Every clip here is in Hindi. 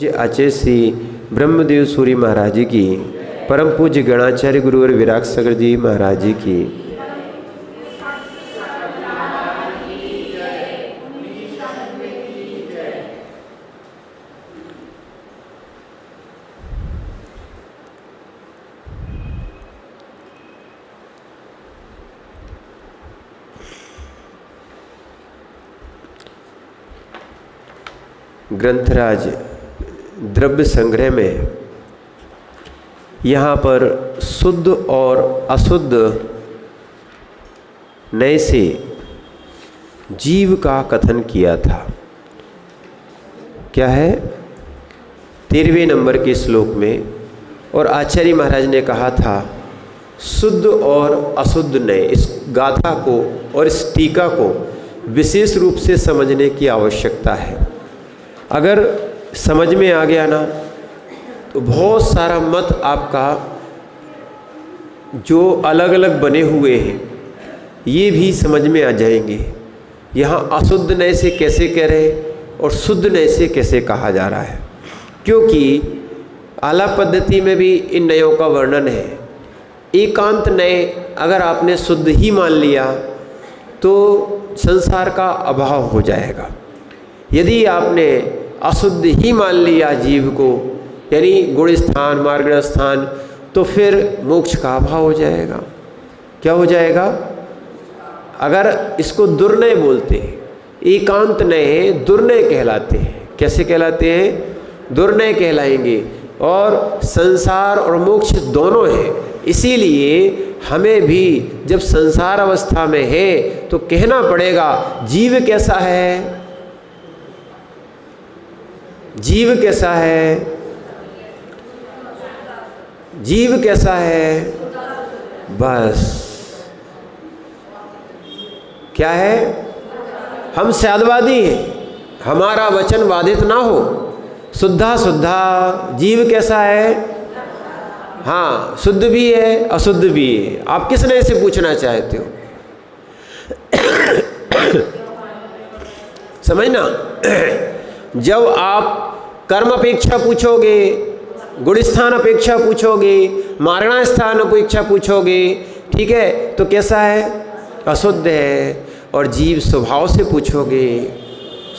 आचार्य श्री ब्रह्मदेव सूरी महाराज जी की, परम पूज्य गणाचार्य गुरुवर विराग सागर जी महाराज जी की। ग्रंथराज द्रव्य संग्रह में यहाँ पर शुद्ध और अशुद्ध नए से जीव का कथन किया था। क्या है 13वें नंबर के श्लोक में, और आचार्य महाराज ने कहा था शुद्ध और अशुद्ध नए। इस गाथा को और इस टीका को विशेष रूप से समझने की आवश्यकता है। अगर समझ में आ गया ना तो बहुत सारा मत आपका जो अलग अलग बने हुए हैं ये भी समझ में आ जाएंगे। यहाँ अशुद्ध नय से कैसे कह रहे और शुद्ध नय से कैसे कहा जा रहा है, क्योंकि आलाप पद्धति में भी इन नयों का वर्णन है। एकांत नय अगर आपने शुद्ध ही मान लिया तो संसार का अभाव हो जाएगा। यदि आपने अशुद्ध ही मान लिया जीव को, यानी गुण स्थान मार्ग स्थान, तो फिर मोक्ष का अभाव हो जाएगा। क्या हो जाएगा? अगर इसको दुर्नय बोलते हैं, एकांत नय दुर्नय कहलाते हैं। कैसे कहलाते हैं? दुर्नय कहलाएंगे। और संसार और मोक्ष दोनों हैं। इसीलिए हमें भी जब संसार अवस्था में है तो कहना पड़ेगा जीव कैसा है, जीव कैसा है, जीव कैसा है। बस क्या है? हम स्यादवादी हैं, हमारा वचन वादित ना हो। शुद्धा शुद्धा जीव कैसा है? हाँ, शुद्ध भी है अशुद्ध भी है। आप किस नए से पूछना चाहते हो? समझना। जब आप कर्म अपेक्षा पूछोगे, गुण स्थान अपेक्षा पूछोगे, मारणा स्थान अपेक्षा पूछोगे, ठीक है, तो कैसा है? अशुद्ध है। और जीव स्वभाव से पूछोगे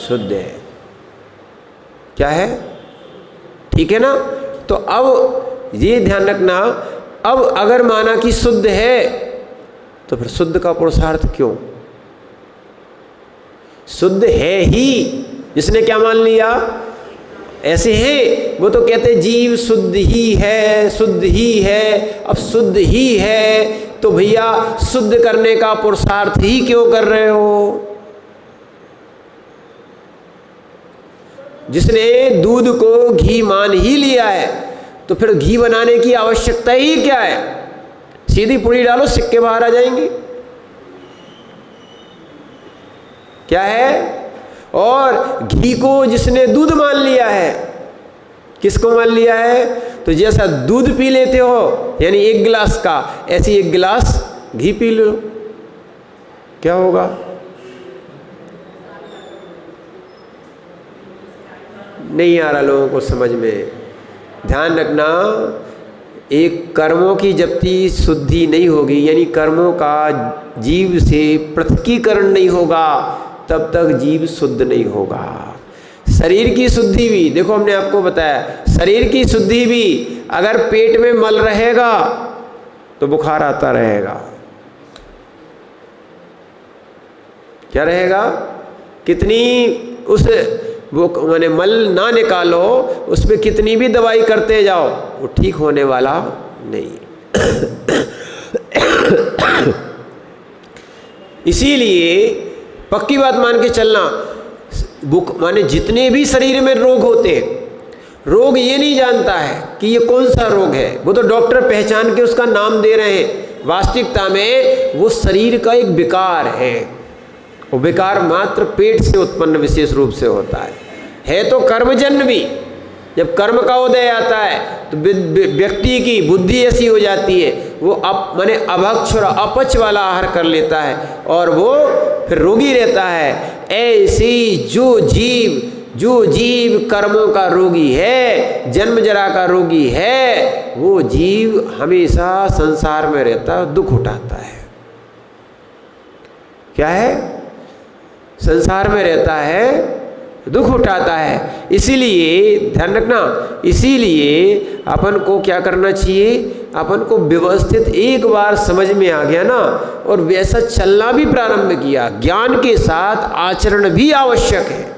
शुद्ध है। क्या है? ठीक है ना? तो अब ये ध्यान रखना, अब अगर माना कि शुद्ध है तो फिर शुद्ध का पुरुषार्थ क्यों? शुद्ध है ही, जिसने क्या मान लिया? ऐसे है वो तो कहते जीव शुद्ध ही है, शुद्ध ही है। अब शुद्ध ही है तो भैया शुद्ध करने का पुरुषार्थ ही क्यों कर रहे हो? जिसने दूध को घी मान ही लिया है तो फिर घी बनाने की आवश्यकता ही क्या है? सीधी पुड़ी डालो, सिक्के बाहर आ जाएंगे। क्या है? और घी को जिसने दूध मान लिया है, किसको मान लिया है? तो जैसा दूध पी लेते हो यानी एक गिलास का, ऐसे एक गिलास घी पी लो, क्या होगा? नहीं आ रहा लोगों को समझ में। ध्यान रखना, एक कर्मों की जब तक शुद्धि नहीं होगी, यानी कर्मों का जीव से पृथकीकरण नहीं होगा, तब तक जीव शुद्ध नहीं होगा। शरीर की शुद्धि भी, देखो हमने आपको बताया, शरीर की शुद्धि भी अगर पेट में मल रहेगा तो बुखार आता रहेगा। क्या रहेगा? कितनी उस वो मैंने मल ना निकालो, उस पर कितनी भी दवाई करते जाओ, वो ठीक होने वाला नहीं। इसीलिए पक्की बात मान के चलना, माने जितने भी शरीर में रोग होते हैं, रोग ये नहीं जानता है कि ये कौन सा रोग है। वो तो डॉक्टर पहचान के उसका नाम दे रहे हैं। वास्तविकता में वो शरीर का एक विकार है। वो विकार मात्र पेट से उत्पन्न विशेष रूप से होता है तो कर्मजन्य भी। जब कर्म का उदय आता है तो व्यक्ति की बुद्धि ऐसी हो जाती है, वो माने अभक्ष और अपच वाला आहार कर लेता है और वो फिर रोगी रहता है। ऐसी जो जीव जो जीव कर्मों का रोगी है, जन्म जरा का रोगी है, वो जीव हमेशा संसार में रहता है, दुख उठाता है। क्या है? संसार में रहता है, दुख उठाता है। इसीलिए ध्यान रखना, इसीलिए अपन को क्या करना चाहिए, अपन को व्यवस्थित एक बार समझ में आ गया ना, और वैसा चलना भी प्रारंभ किया, ज्ञान के साथ आचरण भी आवश्यक है।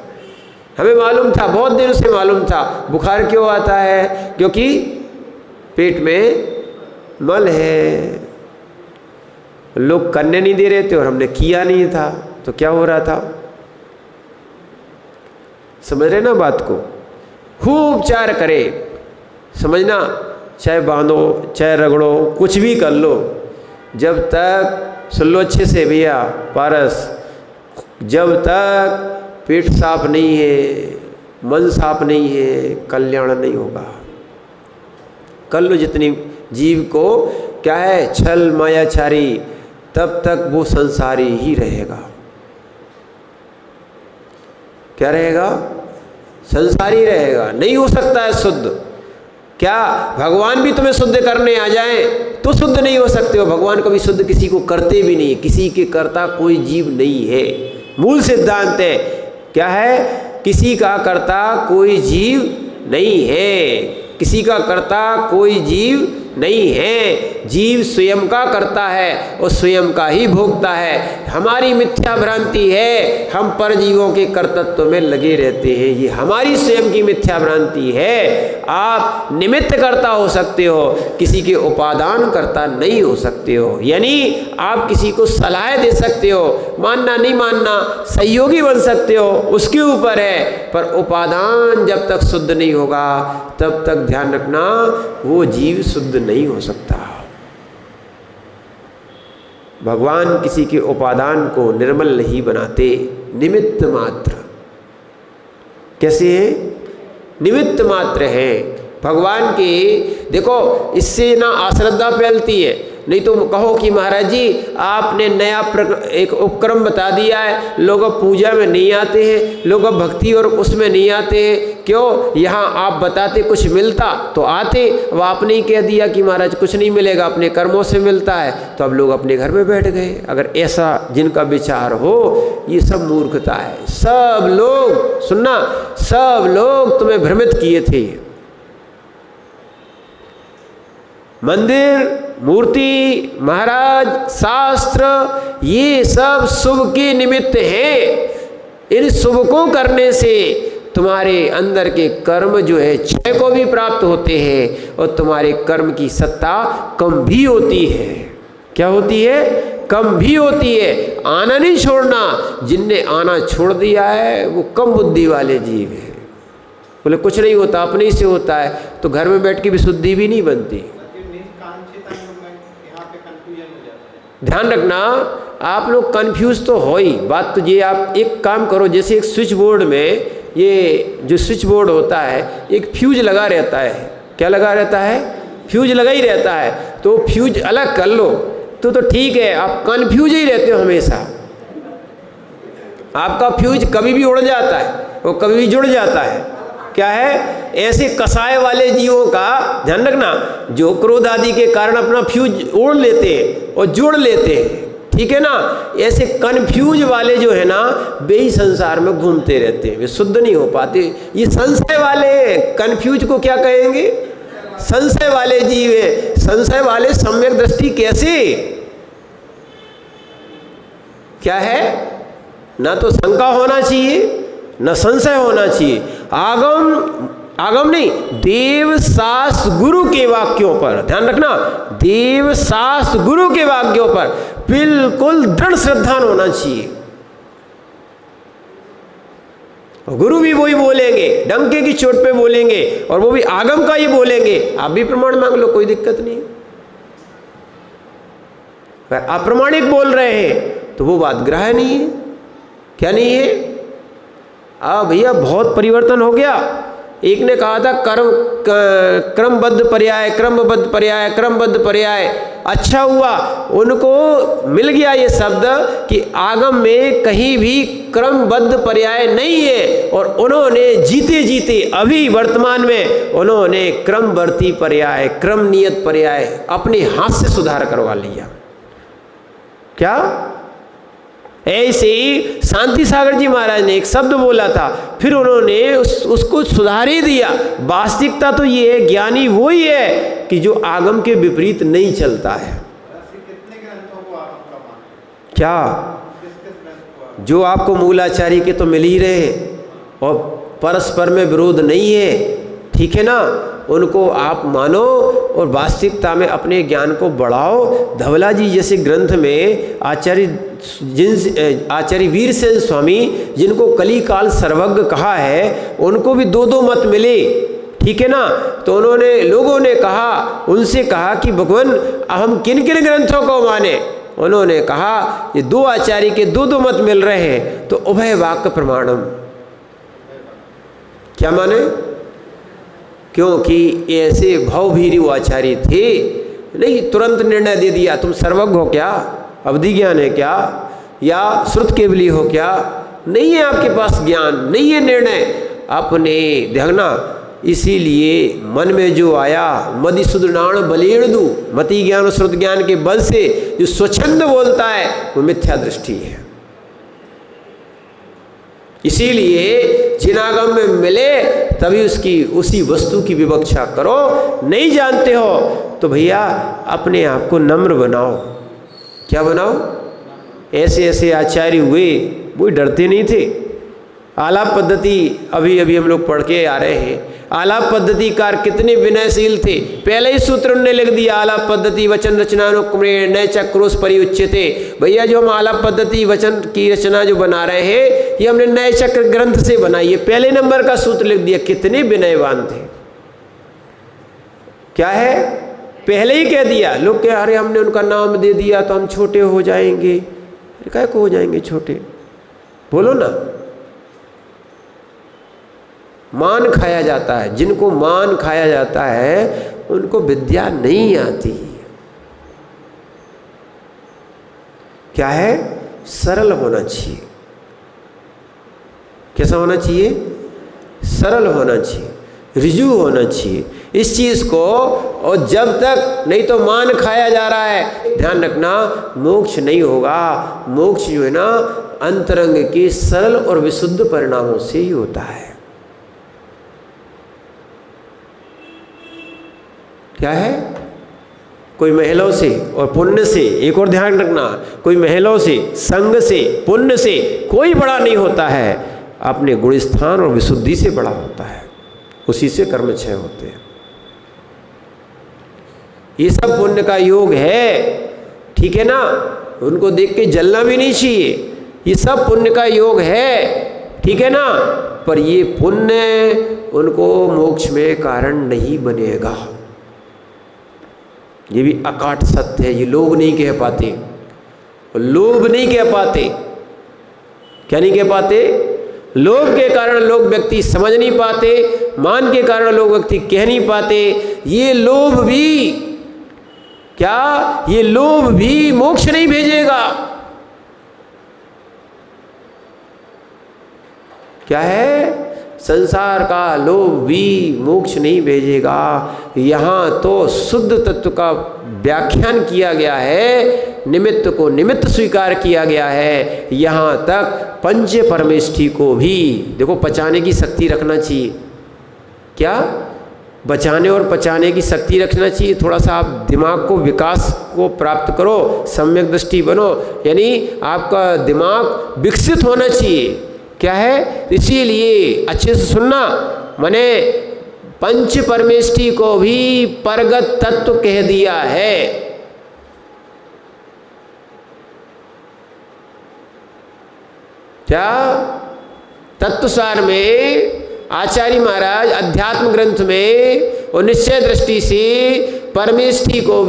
हमें मालूम था, बहुत दिनों से मालूम था, बुखार क्यों आता है, क्योंकि पेट में मल है। लोग करने नहीं दे रहे थे और हमने किया नहीं था, तो क्या हो रहा था? समझ रहे ना बात को? खूब उपचार करे, समझना, चाहे बांधो, चाहे रगड़ो, कुछ भी कर लो, जब तक सुन लो अच्छे से भैया पारस, जब तक पेट साफ नहीं है, मन साफ नहीं है, कल्याण नहीं होगा। कर लो जितनी जीव को क्या है छल मायाचारी, तब तक वो संसारी ही रहेगा। क्या रहेगा? संसारी रहेगा, नहीं हो सकता है शुद्ध। क्या भगवान भी तुम्हें शुद्ध करने आ जाए तो शुद्ध नहीं हो सकते हो? भगवान कभी शुद्ध किसी को करते भी नहीं है, किसी के कर्ता कोई जीव नहीं है। मूल सिद्धांत है, क्या है? किसी का कर्ता कोई जीव नहीं है, किसी का कर्ता कोई जीव नहीं है। जीव स्वयं का करता है और स्वयं का ही भोगता है। हमारी मिथ्या भ्रांति है, हम परजीवों के कर्तृत्व में लगे रहते हैं, ये हमारी स्वयं की मिथ्या भ्रांति है। आप निमित्त कर्ता हो सकते हो, किसी के उपादान कर्ता नहीं हो सकते हो। यानी आप किसी को सलाह दे सकते हो, मानना नहीं मानना, सहयोगी बन सकते हो, उसके ऊपर है, पर उपादान जब तक शुद्ध नहीं होगा तब तक ध्यान रखना वो जीव शुद्ध नहीं हो सकता। भगवान किसी के उपादान को निर्मल नहीं बनाते, निमित्त मात्र। कैसे है? निमित्त मात्र है भगवान के। देखो, इससे ना अश्रद्धा फैलती है। नहीं तो कहो कि महाराज जी आपने नया एक उपक्रम बता दिया है, लोग पूजा में नहीं आते हैं, लोग भक्ति और उसमें नहीं आते हैं, क्यों? यहाँ आप बताते कुछ मिलता तो आते। अब आपने ही कह दिया कि महाराज कुछ नहीं मिलेगा, अपने कर्मों से मिलता है, तो अब लोग अपने घर में बैठ गए। अगर ऐसा जिनका विचार हो, ये सब मूर्खता है। सब लोग सुनना, सब लोग तुम्हें भ्रमित किए थे। मंदिर, मूर्ति, महाराज, शास्त्र, ये सब शुभ के निमित्त हैं। इन शुभ को करने से तुम्हारे अंदर के कर्म जो है क्षय को भी प्राप्त होते हैं और तुम्हारे कर्म की सत्ता कम भी होती है। क्या होती है? कम भी होती है। आना नहीं छोड़ना, जिनने आना छोड़ दिया है वो कम बुद्धि वाले जीव हैं। बोले कुछ नहीं होता, अपने ही से होता है, तो घर में बैठ के भी शुद्धि भी नहीं बनती। ध्यान रखना, आप लोग कंफ्यूज तो हो ही। बात तो ये, आप एक काम करो, जैसे एक स्विच बोर्ड में, ये जो स्विच बोर्ड होता है, एक फ्यूज लगा रहता है। क्या लगा रहता है? फ्यूज लगा ही रहता है। तो फ्यूज अलग कर लो तो ठीक है। आप कंफ्यूज ही रहते हो हमेशा। आपका फ्यूज कभी भी उड़ जाता है और कभी भी जुड़ जाता है। क्या है? ऐसे कसाय वाले जीवों का ध्यान रखना, जो क्रोध आदि के कारण अपना फ्यूज ओढ़ लेते हैं और जोड़ लेते हैं, ठीक है ना? ऐसे कन्फ्यूज वाले जो है ना, वे ही संसार में घूमते रहते हैं, वे शुद्ध नहीं हो पाते। ये संशय वाले हैं। कन्फ्यूज को क्या कहेंगे? संशय वाले जीव है। संशय वाले सम्यक दृष्टि कैसे? क्या है? ना तो शंका होना चाहिए, न संशय होना चाहिए। आगम नहीं, देव शास्त्र गुरु के वाक्यों पर ध्यान रखना। देव शास्त्र गुरु के वाक्यों पर बिल्कुल दृढ़ श्रद्धा होना चाहिए। गुरु भी वही बोलेंगे, डंके की चोट पे बोलेंगे, और वो भी आगम का ही बोलेंगे। आप भी प्रमाण मांग लो, कोई दिक्कत नहीं। अप्रमाणिक बोल रहे हैं तो वो बात ग्राह्य नहीं है। क्या नहीं है? भैया बहुत परिवर्तन हो गया। एक ने कहा था क्रमबद्ध पर्याय, क्रमबद्ध पर्याय, क्रमबद्ध पर्याय। अच्छा हुआ उनको मिल गया ये शब्द कि आगम में कहीं भी क्रमबद्ध पर्याय नहीं है, और उन्होंने जीते जीते अभी वर्तमान में उन्होंने क्रमवर्ती पर्याय, क्रम नियत पर्याय अपने हाथ से सुधार करवा लिया। क्या? ऐसे ही शांति सागर जी महाराज ने एक शब्द बोला था, फिर उन्होंने उसको सुधार ही दिया। वास्तविकता तो ये है, ज्ञानी वो ही है कि जो आगम के विपरीत नहीं चलता है। क्या? जो आपको मूलाचारी के तो मिल ही रहे हैं और परस्पर में विरोध नहीं है, ठीक है ना, उनको आप मानो और वास्तविकता में अपने ज्ञान को बढ़ाओ। धवला जी जैसे ग्रंथ में आचार्य वीरसेन स्वामी, जिनको कलिकाल सर्वज्ञ कहा है, उनको भी दो दो मत मिले, ठीक है ना। तो उन्होंने, लोगों ने कहा, उनसे कहा कि भगवान हम किन किन ग्रंथों को माने। उन्होंने कहा ये दो आचार्य के दो दो मत मिल रहे हैं, तो उभय वाक्य प्रमाणम। क्या माने? क्योंकि ऐसे भावभीरी वो आचार्य थे, नहीं तुरंत निर्णय दे दिया तुम सर्वज्ञ हो क्या, अवधि ज्ञान है क्या, या श्रुत केवली हो क्या, नहीं है आपके पास ज्ञान, नहीं है निर्णय अपने देखना। इसीलिए मन में जो आया मदि सुदृणाण बलेणु, मति ज्ञान और श्रुत ज्ञान के बल से जो स्वच्छंद बोलता है वो मिथ्या दृष्टि है। इसीलिए जिनागम में मिले तभी उसकी उसी वस्तु की विवक्षा करो। नहीं जानते हो तो भैया अपने आप को नम्र बनाओ। क्या बनाओ? ऐसे ऐसे आचार्य हुए वो डरते नहीं थे। आलाप पद्धति अभी अभी हम लोग पढ़ के आ रहे हैं, आलाप पद्धतिकार कितने विनयशील थे। पहले ही सूत्र उन्होंने लिख दिया, आलाप पद्धति वचन रचनानुक्रमे नए चक्रोश परिउच्यते। भैया जो हम आलाप पद्धति वचन की रचना जो बना रहे हैं ये हमने नए चक्र ग्रंथ से बनाई है, पहले नंबर का सूत्र लिख दिया। कितने विनयवान थे। क्या है? पहले ही कह दिया। लोग कह अरे हमने उनका नाम दे दिया तो हम छोटे हो जाएंगे। क्या को हो जाएंगे छोटे? बोलो ना। मान खाया जाता है, जिनको मान खाया जाता है उनको विद्या नहीं आती। क्या है? सरल होना चाहिए। कैसा होना चाहिए? सरल होना चाहिए, ऋजु होना चाहिए इस चीज को। और जब तक नहीं तो मान खाया जा रहा है, ध्यान रखना मोक्ष नहीं होगा। मोक्ष जो है ना अंतरंग के सरल और विशुद्ध परिणामों से ही होता है। क्या है? कोई महलों से और पुण्य से, एक और ध्यान रखना, कोई महलों से, संग से, पुण्य से कोई बड़ा नहीं होता है, अपने गुण स्थान और विशुद्धि से बड़ा होता है। उसी से कर्म क्षय होते हैं। ये सब पुण्य का योग है, ठीक है ना। उनको देख के जलना भी नहीं चाहिए। ये सब पुण्य का योग है, ठीक है ना। पर ये पुण्य उनको मोक्ष में कारण नहीं बनेगा। ये भी अकाट सत्य है। ये लोग नहीं कह पाते, लोग नहीं कह पाते। क्या नहीं कह पाते? लोभ के कारण लोग व्यक्ति समझ नहीं पाते, मान के कारण लोग व्यक्ति कह नहीं पाते। ये लोभ भी, क्या ये लोभ भी मोक्ष नहीं भेजेगा? क्या है? संसार का लोभ भी मोक्ष नहीं भेजेगा। यहाँ तो शुद्ध तत्व का व्याख्यान किया गया है, निमित्त को निमित्त स्वीकार किया गया है। यहाँ तक पंच परमेष्ठी को भी देखो पचाने की शक्ति रखना चाहिए। क्या? बचाने और पचाने की शक्ति रखना चाहिए। थोड़ा सा आप दिमाग को विकास को प्राप्त करो, सम्यक दृष्टि बनो, यानी आपका दिमाग विकसित होना चाहिए। क्या है? इसीलिए अच्छे से सुनना, मैंने पंच परमेष्ठी को भी परगत तत्व कह दिया है। क्या? तत्वसार में आचार्य महाराज अध्यात्म ग्रंथ में और निश्चय दृष्टि से परमेष्ठी को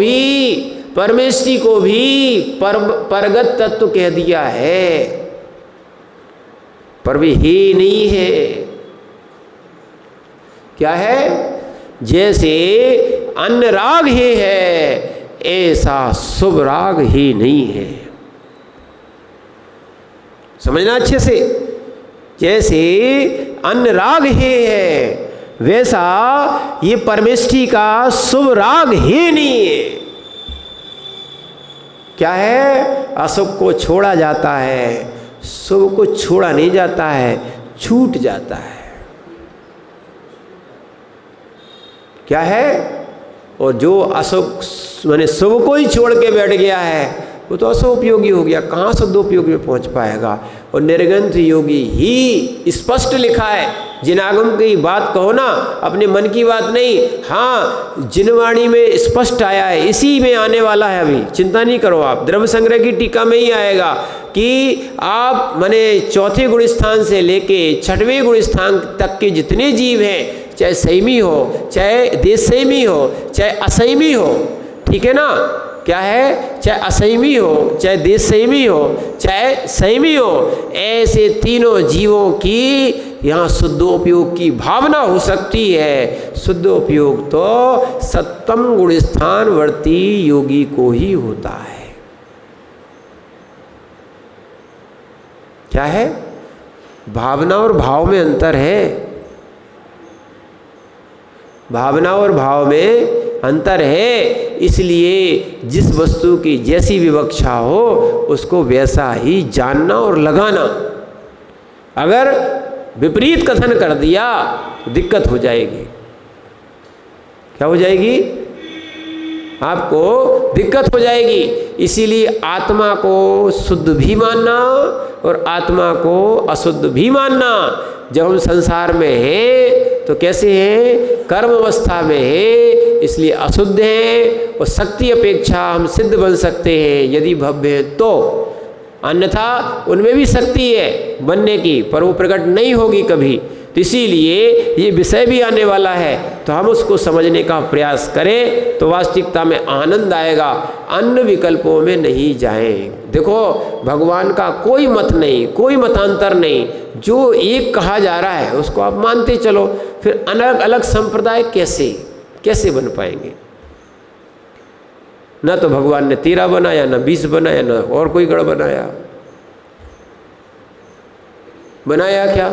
भी परगत तत्व कह दिया है, पर वे ही नहीं है। क्या है? जैसे अन्न राग ही है, ऐसा शुभ राग ही नहीं है। समझना अच्छे से, जैसे अन्य राग है वैसा ये परमेष्टि का शुभ राग ही नहीं है। क्या है? अशुभ को छोड़ा जाता है, शुभ को छोड़ा नहीं जाता है, छूट जाता है। क्या है? और जो अशुभ माने शुभ को ही छोड़ के बैठ गया है वो तो अशुभ उपयोगी हो गया, कहाँ शुद्धोपयोगी में पहुंच पाएगा। और निर्ग्रंथ योगी ही स्पष्ट लिखा है, जिनागम की बात कहो ना, अपने मन की बात नहीं। हाँ, जिनवाणी में स्पष्ट आया है, इसी में आने वाला है, अभी चिंता नहीं करो आप। द्रव्य संग्रह की टीका में ही आएगा कि आप माने चौथे गुण स्थान से लेके छठवें गुण स्थान तक के जितने जीव हैं, चाहे संयमी हो, चाहे देशसंयमी हो, चाहे असंयमी हो, ठीक है ना, क्या है, चाहे असंयमी हो, चाहे देशसंयमी हो, चाहे संयमी हो, ऐसे तीनों जीवों की यहाँ शुद्धोपयोग की भावना हो सकती है। शुद्धोपयोग तो सत्तम गुण स्थान वर्ती योगी को ही होता है। क्या है? भावना और भाव में अंतर है। भावना और भाव में अंतर है, इसलिए जिस वस्तु की जैसी विवक्षा हो उसको वैसा ही जानना और लगाना। अगर विपरीत कथन कर दिया तो दिक्कत हो जाएगी। क्या हो जाएगी? आपको दिक्कत हो जाएगी। इसीलिए आत्मा को शुद्ध भी मानना और आत्मा को अशुद्ध भी मानना। जब हम संसार में हैं तो कैसे हैं? कर्म अवस्था में हैं, इसलिए अशुद्ध हैं और शक्ति अपेक्षा हम सिद्ध बन सकते हैं यदि भव्य हैं तो। अन्यथा उनमें भी शक्ति है बनने की, पर वो प्रकट नहीं होगी कभी। तो इसीलिए ये विषय भी आने वाला है, तो हम उसको समझने का प्रयास करें तो वास्तविकता में आनंद आएगा। अन्य विकल्पों में नहीं जाएं। देखो, भगवान का कोई मत नहीं, कोई मतांतर नहीं, जो एक कहा जा रहा है उसको आप मानते चलो। फिर अलग अलग संप्रदाय कैसे बन पाएंगे? ना तो भगवान ने 13 बनाया, ना 20 बनाया, ना और कोई गढ़ बनाया क्या?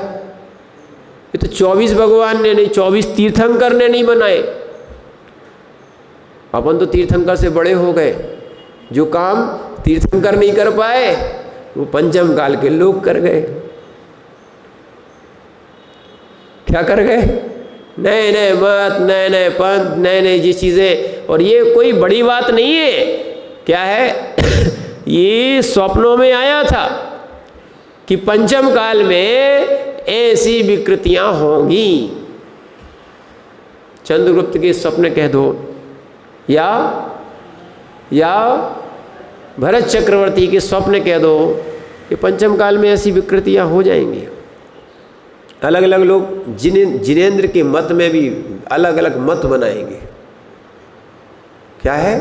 ये तो 24 भगवान ने नहीं, 24 तीर्थंकर ने नहीं बनाए। अपन तो तीर्थंकर से बड़े हो गए। जो काम तीर्थंकर नहीं कर पाए वो पंचम काल के लोग कर गए। क्या कर गए? नए नए मत, नए नए पंथ, नए नए जी चीज़ें। और ये कोई बड़ी बात नहीं है। क्या है? ये स्वप्नों में आया था कि पंचम काल में ऐसी विकृतियां होंगी। चंद्रगुप्त के स्वप्न कह दो या भरत चक्रवर्ती के स्वप्न कह दो कि पंचम काल में ऐसी विकृतियां हो जाएंगी। अलग अलग लोग जिनेंद्र के मत में भी अलग अलग मत बनाएंगे। क्या है?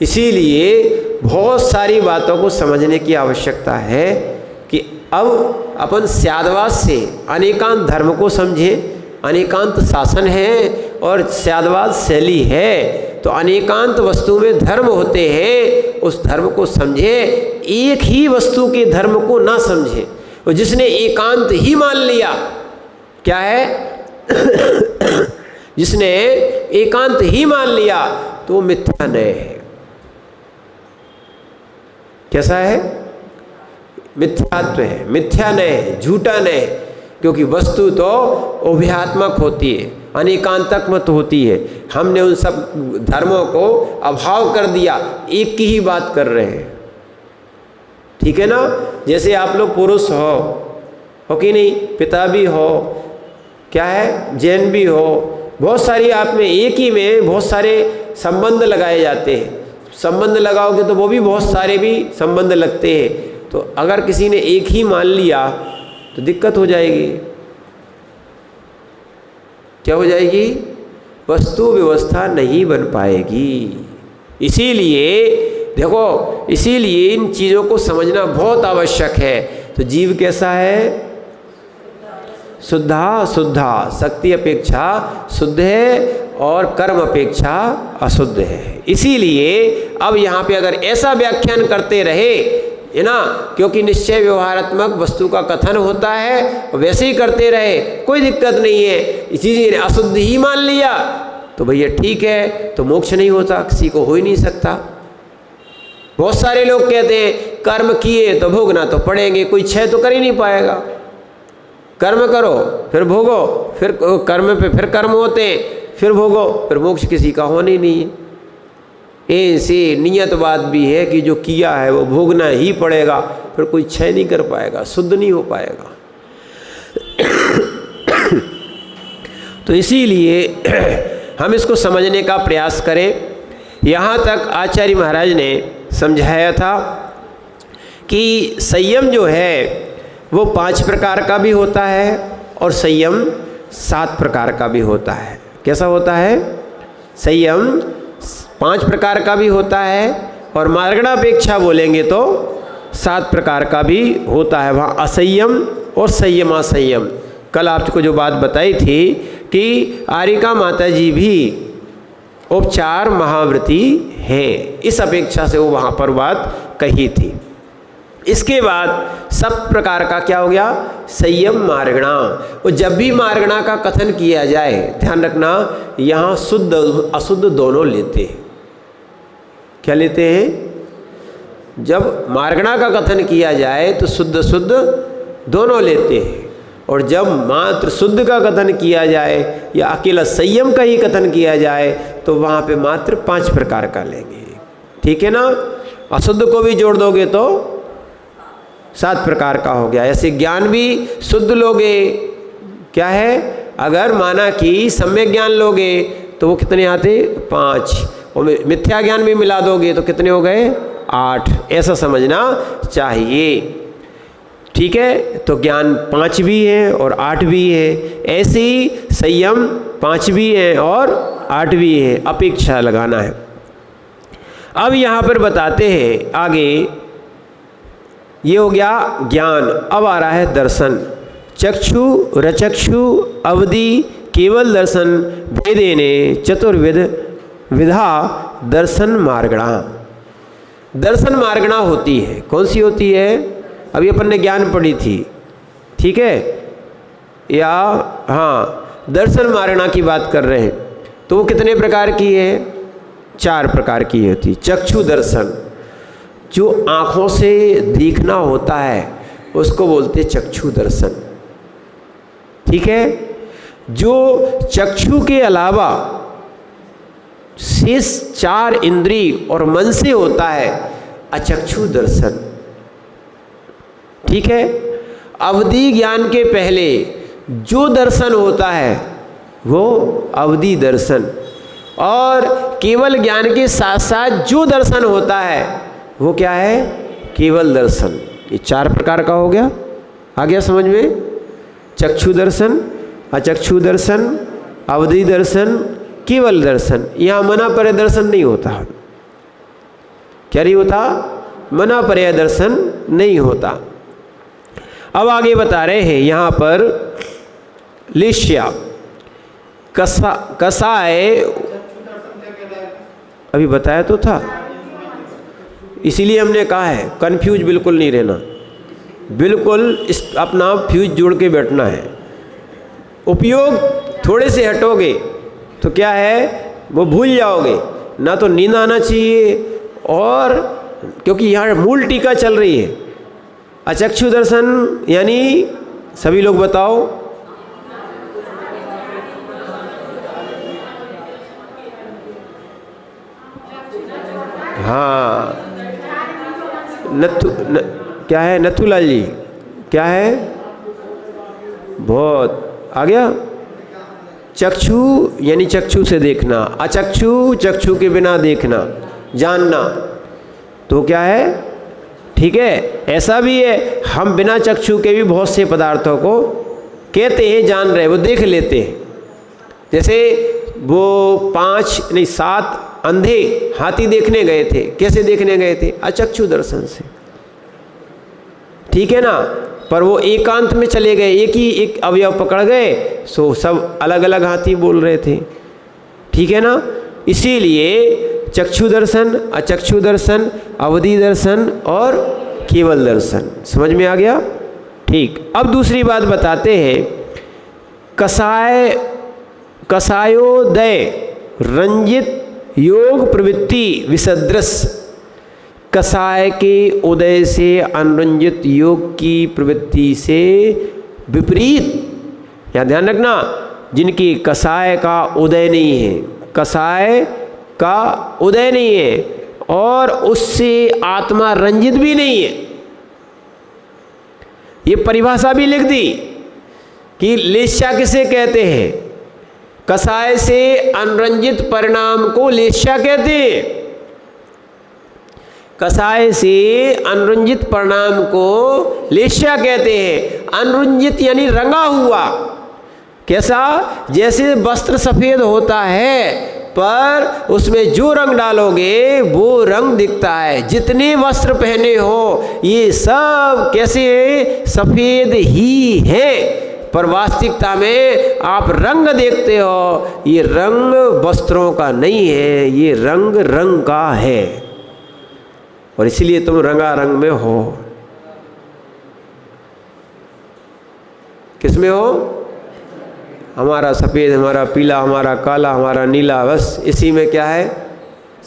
इसीलिए बहुत सारी बातों को समझने की आवश्यकता है कि अब अपन स्यादवाद से अनेकांत धर्म को समझें। अनेकांत शासन है और स्यादवाद शैली है, तो अनेकांत वस्तु में धर्म होते हैं, उस धर्म को समझे। एक ही वस्तु के धर्म को ना समझे। और जिसने एकांत ही मान लिया, क्या है? जिसने एकांत ही मान लिया तो वो मिथ्या नय है। कैसा है? मिथ्यात्व है, मिथ्या नय है, झूठा नय है। क्योंकि वस्तु तो उभयात्मक होती है, अनेकांतक मत होती है। हमने उन सब धर्मों को अभाव कर दिया, एक की ही बात कर रहे हैं। ठीक है ना? जैसे आप लोग पुरुष हो कि नहीं, पिता भी हो, क्या है, जैन भी हो, बहुत सारी आप में एक ही में बहुत सारे संबंध लगाए जाते हैं। संबंध लगाओगे तो वो भी बहुत सारे भी संबंध लगते हैं। तो अगर किसी ने एक ही मान लिया तो दिक्कत हो जाएगी। क्या हो जाएगी? वस्तु व्यवस्था नहीं बन पाएगी। इसीलिए देखो, इसीलिए इन चीज़ों को समझना बहुत आवश्यक है। तो जीव कैसा है? शुद्धा शुद्धा, शक्ति अपेक्षा शुद्ध है और कर्म अपेक्षा अशुद्ध है। इसीलिए अब यहाँ पे अगर ऐसा व्याख्यान करते रहे है ना, क्योंकि निश्चय व्यवहारात्मक वस्तु का कथन होता है, वैसे ही करते रहे कोई दिक्कत नहीं है, इसी ने अशुद्ध ही मान लिया तो भैया ठीक है, तो मोक्ष नहीं होता, किसी को हो ही नहीं सकता। बहुत सारे लोग कहते हैं कर्म किए तो भोगना तो पड़ेंगे, कोई क्षय तो कर ही नहीं पाएगा। कर्म करो फिर भोगो, फिर कर्म पे फिर कर्म होते हैं, फिर भोगो, फिर मोक्ष किसी का होना ही नहीं है। ऐसे नियतवाद भी है कि जो किया है वो भोगना ही पड़ेगा, फिर कोई क्षय नहीं कर पाएगा, शुद्ध नहीं हो पाएगा। तो इसीलिए हम इसको समझने का प्रयास करें। यहाँ तक आचार्य महाराज ने समझाया था कि संयम जो है वो 5 प्रकार का भी होता है और संयम 7 प्रकार का भी होता है। कैसा होता है? संयम 5 प्रकार का भी होता है और मार्गणापेक्षा बोलेंगे तो 7 प्रकार का भी होता है। वहाँ असंयम और संयम असंयम, कल आपको जो बात बताई थी कि आरिका माता जी भी उपचार महाव्रती हैं, इस अपेक्षा से वो वहाँ पर बात कही थी। इसके बाद सब प्रकार का क्या हो गया? संयम मार्गणा। और जब भी मार्गणा का कथन किया जाए, ध्यान रखना यहाँ शुद्ध अशुद्ध दोनों लेते हैं। क्या लेते हैं? जब मार्गणा का कथन किया जाए तो शुद्ध शुद्ध दोनों लेते हैं, और जब मात्र शुद्ध का कथन किया जाए या अकेला संयम का ही कथन किया जाए तो वहाँ पे मात्र 5 प्रकार का लेंगे। ठीक है ना? अशुद्ध को भी जोड़ दोगे तो 7 प्रकार का हो गया। ऐसे ज्ञान भी शुद्ध लोगे, क्या है, अगर माना कि सम्यक ज्ञान लोगे तो वो कितने आते? 5, और मिथ्या ज्ञान भी मिला दोगे तो कितने हो गए? 8। ऐसा समझना चाहिए। ठीक है? तो ज्ञान 5 भी है और 8 भी है, ऐसे ही संयम 5 भी है और 8 भी है, अपेक्षा लगाना है। अब यहाँ पर बताते हैं आगे, ये हो गया ज्ञान। अब आ रहा है दर्शन। चक्षु रचक्षु अवधि केवल दर्शन भेदेने चतुर्विध विधा दर्शन मार्गणा। दर्शन मार्गणा होती है, कौन सी होती है? अभी अपन ने ज्ञान पढ़ी थी, ठीक है, या हाँ दर्शन मार्गणा की बात कर रहे हैं। तो वो कितने प्रकार की है? 4 प्रकार की होती। चक्षु दर्शन, जो आँखों से देखना होता है उसको बोलते चक्षु दर्शन। ठीक है? जो चक्षु के अलावा शेष 4 इंद्रिय और मन से होता है अचक्षु दर्शन। ठीक है? अवधि ज्ञान के पहले जो दर्शन होता है वो अवधि दर्शन, और केवल ज्ञान के साथ साथ जो दर्शन होता है वो क्या है? केवल दर्शन। ये 4 प्रकार का हो गया। आ गया समझ में? चक्षु दर्शन, अचक्षु दर्शन, अवधि दर्शन, केवल दर्शन। यहाँ मना पर्याय दर्शन नहीं होता। क्या नहीं होता? मना पर्याय दर्शन नहीं होता। अब आगे बता रहे हैं यहाँ पर लिश्या कसाय, अभी बताया तो था, इसीलिए हमने कहा है कंफ्यूज बिल्कुल नहीं रहना, बिल्कुल इस अपना फ्यूज जोड़ के बैठना है। उपयोग थोड़े से हटोगे तो क्या है, वो भूल जाओगे। ना तो नींद आना चाहिए, और क्योंकि यहाँ मूल टीका चल रही है। अचक्षु दर्शन यानी सभी लोग बताओ। हाँ, क्या है नथुलाल जी? क्या है? बहुत आ गया। चक्षु यानी चक्षु से देखना, अचक्षु चक्षु के बिना देखना, जानना। तो क्या है? ठीक है? ऐसा भी है, हम बिना चक्षु के भी बहुत से पदार्थों को कहते हैं जान रहे, वो देख लेते हैं। जैसे वो 7 अंधे हाथी देखने गए थे, कैसे देखने गए थे? अचक्षु दर्शन से। ठीक है ना? पर वो एकांत में चले गए, एक अवयव पकड़ गए, सो सब अलग अलग हाथी बोल रहे थे। ठीक है ना। इसीलिए चक्षु दर्शन, अचक्षु दर्शन, अवधि दर्शन और केवल दर्शन। समझ में आ गया? ठीक। अब दूसरी बात बताते हैं, कसायोदय रंजित योग प्रवृत्ति विसदृश। कसाय के उदय से अनुरंजित योग की प्रवृत्ति से विपरीत, यहाँ ध्यान रखना, जिनकी कसाय का उदय नहीं है, कसाय का उदय नहीं है और उससे आत्मा रंजित भी नहीं है। ये परिभाषा भी लिख दी कि लेस्या किसे कहते हैं? कसाय से अनुरंजित परिणाम को लेस्या कहते हैं। कसाय से अनुरंजित परिणाम को लेस्या कहते हैं। अनुरंजित यानी रंगा हुआ। कैसा? जैसे वस्त्र सफ़ेद होता है पर उसमें जो रंग डालोगे वो रंग दिखता है। जितने वस्त्र पहने हो ये सब कैसे हैं? सफ़ेद ही है, पर वास्तविकता में आप रंग देखते हो, ये रंग वस्त्रों का नहीं है, ये रंग रंग का है और इसलिए तुम रंगारंग में हो। किस में हो? हमारा सफ़ेद, हमारा पीला, हमारा काला, हमारा नीला, बस इसी में क्या है?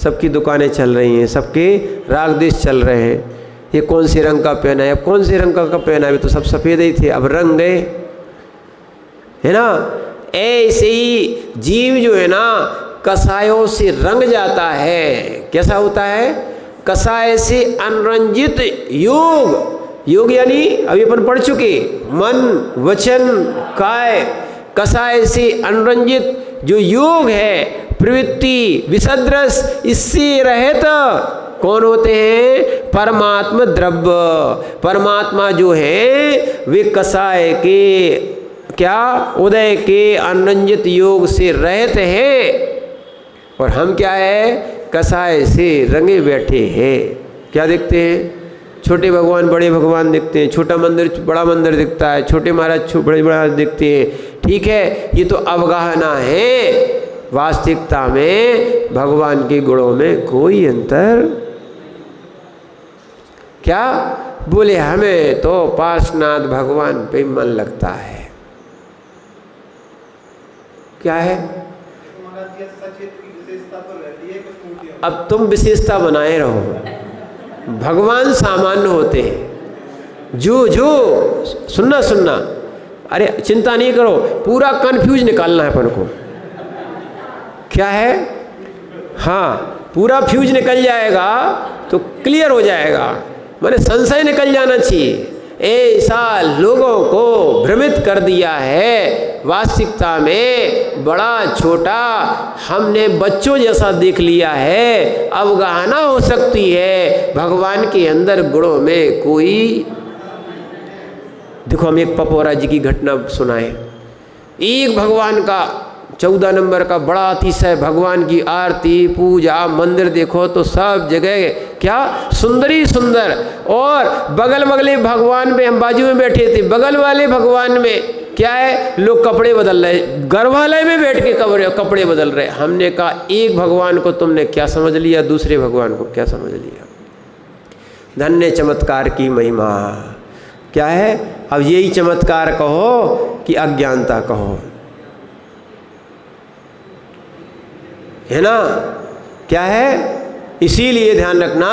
सबकी दुकानें चल रही हैं, सबके राग देश चल रहे हैं। ये कौन से रंग का पहना है, अब कौन से रंग का पहना है? तो सब सफ़ेद ही थे, अब रंग गए, है ना। ऐसे ही जीव जो है ना कसायों से रंग जाता है। कैसा होता है? कसाय से अनुरंजित योग, योग यानी अभी अपन पढ़ चुके, मन वचन काय। कसाय से अनुरंजित जो योग है, प्रवृत्ति विसदृश, इससे रहित कौन होते हैं? परमात्मा द्रव्य। परमात्मा जो है वे कसाय के क्या? उदय के अनुरंजित योग से रहित हैं और हम क्या है? कसाय से रंगे बैठे हैं। क्या देखते हैं? छोटे भगवान बड़े भगवान दिखते हैं, छोटा मंदिर बड़ा मंदिर दिखता है, छोटे महाराज बड़े महाराज दिखते हैं। ठीक है, ये तो अवगाहना है। वास्तविकता में भगवान के गुणों में कोई अंतर। क्या बोले? हमें तो पार्श्वनाथ भगवान पे मन लगता है। क्या है? अब तुम विशेषता बनाए रहो, भगवान सामान्य होते हैं। जो सुनना, अरे चिंता नहीं करो, पूरा कंफ्यूज निकालना है अपन को। क्या है? हाँ, पूरा फ्यूज निकल जाएगा तो क्लियर हो जाएगा, माने संशय निकल जाना चाहिए। ऐसा लोगों को भ्रमित कर दिया है। वास्तविकता में बड़ा छोटा हमने बच्चों जैसा देख लिया है। अवगाहना हो सकती है, भगवान के अंदर गुणों में कोई। देखो, हम एक पपोरा जी की घटना सुनाए। एक भगवान का 14 नंबर का बड़ा अतिशय, भगवान की आरती पूजा, मंदिर देखो तो सब जगह क्या सुंदर ही सुंदर। और बगल वाले भगवान में, हम बाजू में बैठे थे, बगल वाले भगवान में क्या है? लोग कपड़े बदल रहे, गर्भालय में बैठ के कपड़े बदल रहे। हमने कहा एक भगवान को तुमने क्या समझ लिया, दूसरे भगवान को क्या समझ लिया। धन्य चमत्कार की महिमा। क्या है? अब यही चमत्कार कहो कि अज्ञानता कहो, है ना। क्या है? इसीलिए ध्यान रखना,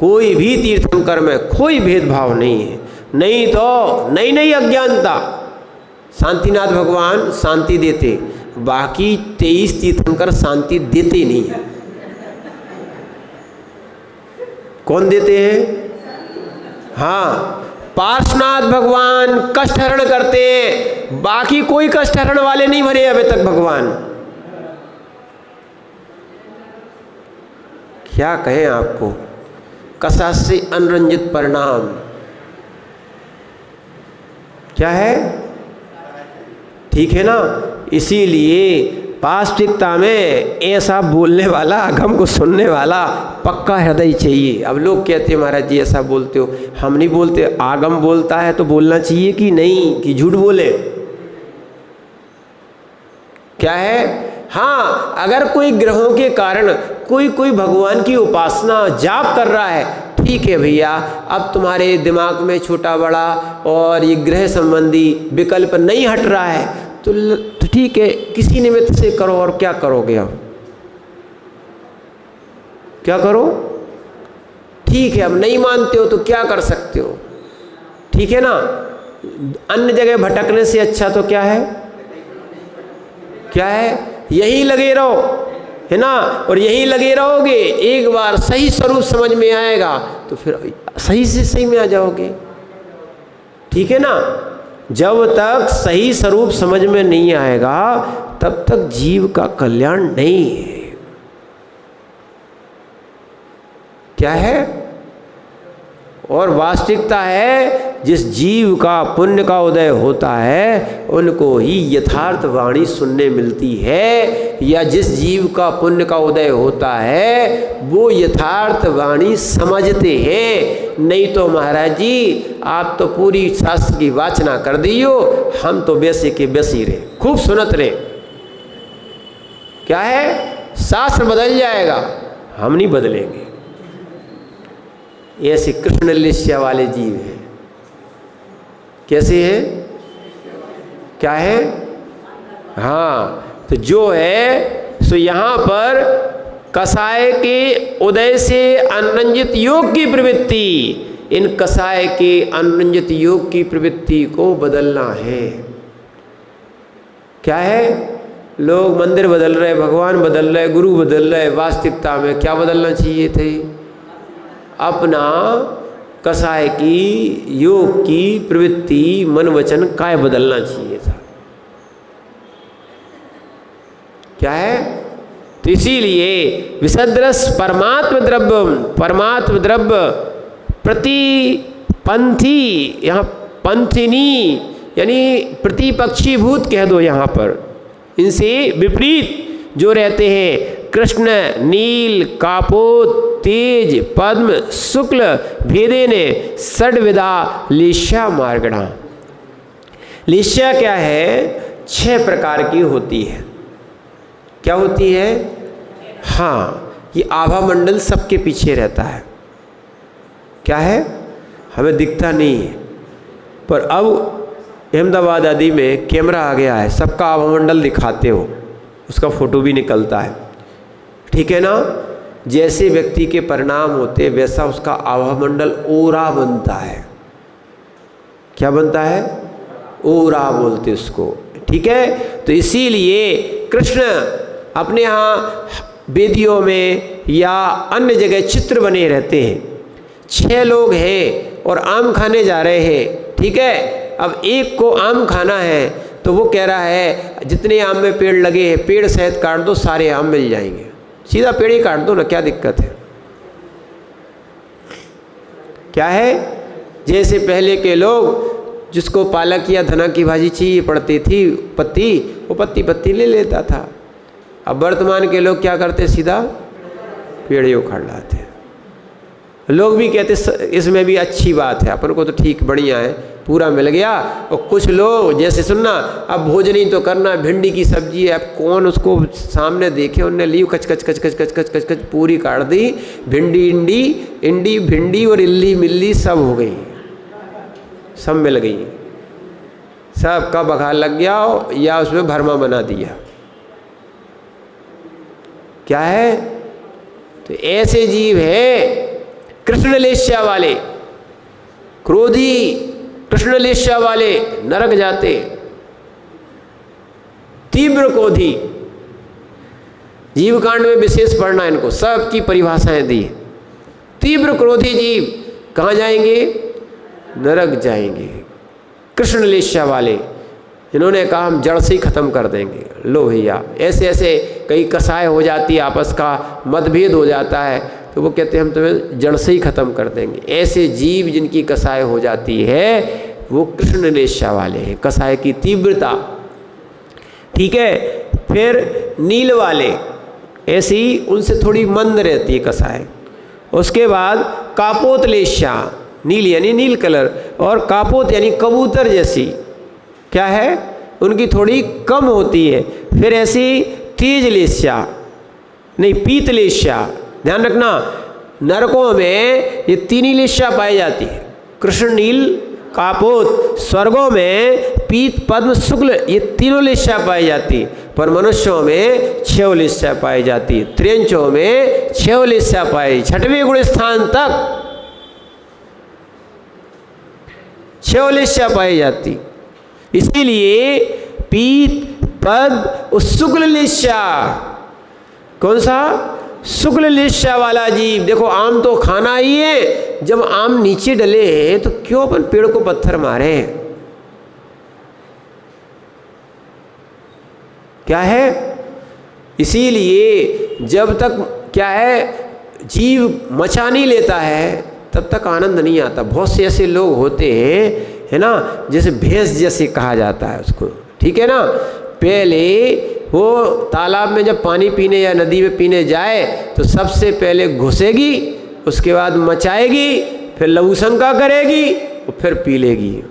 कोई भी तीर्थंकर में कोई भेदभाव नहीं है। नहीं तो नई अज्ञानता। शांतिनाथ भगवान शांति देते, बाकी 23 तीर्थंकर शांति देते नहीं है। कौन देते हैं? हाँ, पार्श्वनाथ भगवान कष्ट हरण करते हैं, बाकी कोई कष्ट हरण वाले नहीं भरे अभी तक भगवान। क्या कहें आपको? कसा से अनुरंजित परिणाम। क्या है? ठीक है ना। इसीलिए वास्तविकता में ऐसा बोलने वाला, अगम को सुनने वाला पक्का हृदय चाहिए। अब लोग कहते हैं महाराज जी ऐसा बोलते हो, हम नहीं बोलते। आगम बोलता है तो बोलना चाहिए कि नहीं, कि झूठ बोले? क्या है? हाँ, अगर कोई ग्रहों के कारण कोई भगवान की उपासना जाप कर रहा है, ठीक है भैया, अब तुम्हारे दिमाग में छोटा बड़ा और ये ग्रह संबंधी विकल्प नहीं हट रहा है तो ठीक है, किसी निमित्त से करो। और क्या करोगे? अब क्या करो? ठीक है, अब नहीं मानते हो तो क्या कर सकते हो? ठीक है ना, अन्य जगह भटकने से अच्छा तो क्या है? क्या है? यही लगे रहो, है ना। और यही लगे रहोगे, एक बार सही स्वरूप समझ में आएगा तो फिर सही से सही में आ जाओगे। ठीक है ना। जब तक सही स्वरूप समझ में नहीं आएगा तब तक जीव का कल्याण नहीं है। क्या है? और वास्तविकता है, जिस जीव का पुण्य का उदय होता है उनको ही यथार्थ वाणी सुनने मिलती है, या जिस जीव का पुण्य का उदय होता है वो यथार्थ वाणी समझते हैं। नहीं तो महाराज जी आप तो पूरी शास्त्र की वाचना कर दियो, हम तो वैसे के वैसी रहे, खूब सुनत रहे। क्या है? शास्त्र बदल जाएगा, हम नहीं बदलेंगे। ऐसे कृष्ण लिस्या वाले जीव हैं। कैसे हैं? क्या है? हाँ, तो जो है सो यहाँ पर कसाय के उदय से अनुरंजित योग की प्रवृत्ति, इन कसाय के अनुरंजित योग की प्रवृत्ति को बदलना है। क्या है? लोग मंदिर बदल रहे, भगवान बदल रहे, गुरु बदल रहे, वास्तविकता में क्या बदलना चाहिए थे? अपना कसाय की योग की प्रवृत्ति, मन वचन काय बदलना चाहिए था। क्या है? तो इसीलिए विसदृश परमात्म द्रव्य प्रतिपंथी, यहाँ पंथिनी यानी प्रतिपक्षीभूत कह दो, यहाँ पर इनसे विपरीत जो रहते हैं, कृष्ण, नील, कापोत, तेज, पद्म, शुक्ल भेदेने षड्विधा लिस्या मार्गणा। लिस्या क्या है? 6 प्रकार की होती है। क्या होती है? हाँ, ये आभा मंडल सबके पीछे रहता है। क्या है? हमें दिखता नहीं है, पर अब अहमदाबाद आदि में कैमरा आ गया है, सबका आभा मंडल दिखाते हो, उसका फोटो भी निकलता है। ठीक है ना। जैसे व्यक्ति के परिणाम होते वैसा उसका आभा मंडल ओरा बनता है। क्या बनता है? ओरा बोलते उसको। ठीक है। तो इसीलिए कृष्ण अपने यहाँ वेदियों में या अन्य जगह चित्र बने रहते हैं। 6 लोग हैं और आम खाने जा रहे हैं। ठीक है। अब एक को आम खाना है तो वो कह रहा है जितने आम में पेड़ लगे हैं पेड़ सहित काट दो, सारे आम मिल जाएंगे। सीधा पेड़ ही काट दो ना, क्या दिक्कत है। क्या है? जैसे पहले के लोग जिसको पालक या धना की भाजी चाहिए पड़ती थी पत्ती, वो पत्ती ले लेता था। अब वर्तमान के लोग क्या करते? सीधा पेड़ ही उखाड़ लाते। लोग भी कहते इसमें भी अच्छी बात है, अपन को तो ठीक बढ़िया है, पूरा मिल गया। और कुछ लोग जैसे सुनना, अब भोजन ही तो करना, भिंडी की सब्जी है, अब कौन उसको सामने देखे, उनने ली कच कच कच कच कच कच कच कच पूरी काट दी। भिंडी भिंडी और इल्ली मिल्ली सब हो गई, सब मिल गई, सब का बघार लग गया या उसमें भरमा बना दिया। क्या है? तो ऐसे जीव है कृष्णलेश्या वाले, क्रोधी कृष्णलेश्या वाले नरक जाते। तीव्र क्रोधी, जीव कांड में विशेष पढ़ना, इनको सबकी परिभाषाएं दी। तीव्र क्रोधी जीव कहाँ जाएंगे? नरक जाएंगे। कृष्णलेश्या वाले, इन्होंने कहा हम जड़ से ही खत्म कर देंगे। लो भैया, ऐसे ऐसे कई कसाय हो जाती है, आपस का मतभेद हो जाता है, तो वो कहते हैं हम तुम्हें जड़ से ही खत्म कर देंगे। ऐसे जीव जिनकी कसाय हो जाती है वो कृष्णलेश्या वाले हैं, कसाय की तीव्रता। ठीक है। फिर नील वाले ऐसी उनसे थोड़ी मंद रहती है कसाय। उसके बाद कापोतलेश्या, नील यानी नील कलर, और कापोत यानी कबूतर जैसी क्या है उनकी थोड़ी कम होती है। फिर ऐसी तेजलेश्या नहीं पीतलेश्या, ध्यान रखना नरकों में ये तीन ही लेश्या पाई जाती है, कृष्ण नील कापोत। स्वर्गों में पीत पद्म शुक्ल ये तीनों लेश्या पाई जाती है, पर मनुष्यों में 6 लेश्या पाई जाती है, त्रियंचों में 6 लेश्या पाई, 6वें गुण स्थान तक 6 लेश्या पाई जाती। इसीलिए पीत पद और शुक्ल लेश्या, कौन सा शुक्ल लेश्या वाला जीव। देखो आम तो खाना ही है, जब आम नीचे डले हैं तो क्यों अपन पेड़ को पत्थर मारे, क्या है। इसीलिए जब तक क्या है जीव मचा नहीं लेता है तब तक आनंद नहीं आता। बहुत से ऐसे लोग होते हैं है ना, जैसे भैंस जैसे कहा जाता है उसको, ठीक है ना। पहले वो तालाब में जब पानी पीने या नदी में पीने जाए तो सबसे पहले घुसेगी, उसके बाद मचाएगी, फिर लघुशंका करेगी और फिर पी लेगी।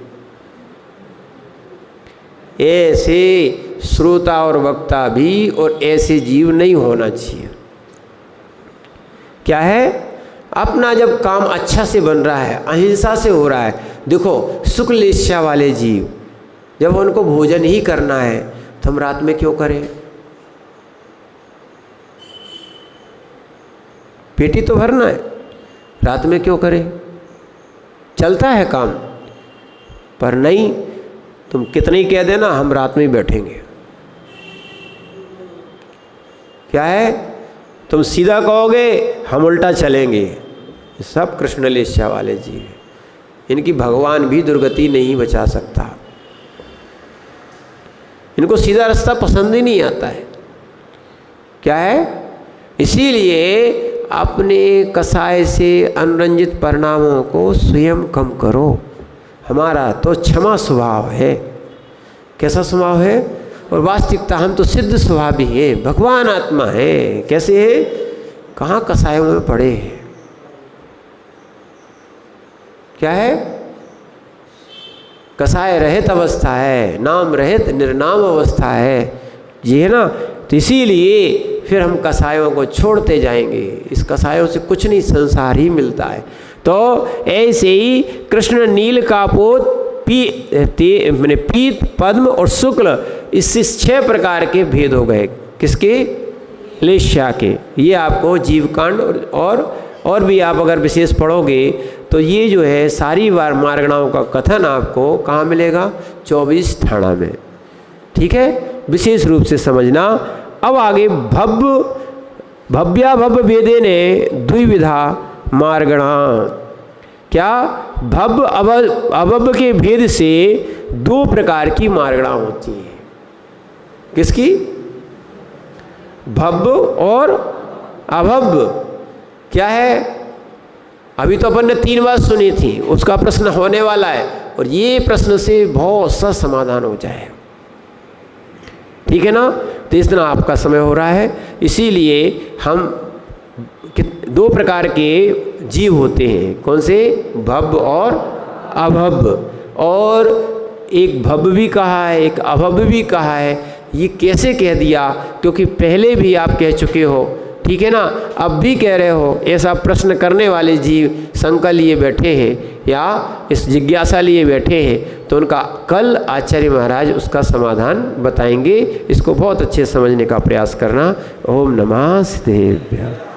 ऐसे श्रोता और वक्ता भी और ऐसे जीव नहीं होना चाहिए। क्या है, अपना जब काम अच्छा से बन रहा है, अहिंसा से हो रहा है। देखो शुक्ल लेश्या वाले जीव जब उनको भोजन ही करना है तो हम रात में क्यों करें, पेटी तो भरना है, रात में क्यों करें, चलता है काम। पर नहीं, तुम कितने ही कह देना हम रात में ही बैठेंगे, क्या है, तुम सीधा कहोगे हम उल्टा चलेंगे। सब कृष्ण लेश्या वाले जीव हैं, इनकी भगवान भी दुर्गति नहीं बचा सकता। इनको सीधा रास्ता पसंद ही नहीं आता है, क्या है। इसीलिए अपने कसाय से अनुरंजित परिणामों को स्वयं कम करो। हमारा तो क्षमा स्वभाव है, कैसा स्वभाव है, और वास्तविकता हम तो सिद्ध स्वभावी हैं, भगवान आत्मा है। कैसे है, कहाँ कसायों में पड़े हैं, क्या है, कसाय रहित अवस्था है, नाम रहित निर्नाम अवस्था है, ये है ना। तो इसीलिए फिर हम कसायों को छोड़ते जाएंगे, इस कसायों से कुछ नहीं, संसार ही मिलता है। तो ऐसे ही कृष्ण नील कापोत मैंने पीत पद्म और शुक्ल, इससे 6 प्रकार के भेद हो गए, किसके, लेश्या के। ये आपको जीवकांड और भी आप अगर विशेष पढ़ोगे तो ये जो है सारी बार मार्गणाओं का कथन आपको कहाँ मिलेगा, 24 ठाणा में, ठीक है, विशेष रूप से समझना। अब आगे भव्या भव्य वेदे ने द्विविधा मार्गणा, क्या, भव्य अभव्य के भेद से 2 प्रकार की मार्गणा होती है। किसकी, भव्य और अभव्य, क्या है। अभी तो अपन ने 3 बात सुनी थी, उसका प्रश्न होने वाला है, और ये प्रश्न से बहुत सा समाधान हो जाए, ठीक है ना। तो इस दिन आपका समय हो रहा है, इसीलिए हम 2 प्रकार के जीव होते हैं, कौन से, भव्य और अभव्य। और एक भव्य भी कहा है, एक अभव्य भी कहा है। ये कैसे कह दिया, क्योंकि पहले भी आप कह चुके हो, ठीक है ना, अब भी कह रहे हो। ऐसा प्रश्न करने वाले जीव शंका लिए बैठे हैं या इस जिज्ञासा लिए बैठे हैं, तो उनका कल आचार्य महाराज उसका समाधान बताएंगे। इसको बहुत अच्छे समझने का प्रयास करना। ओम नमः सिद्धेभ्यः।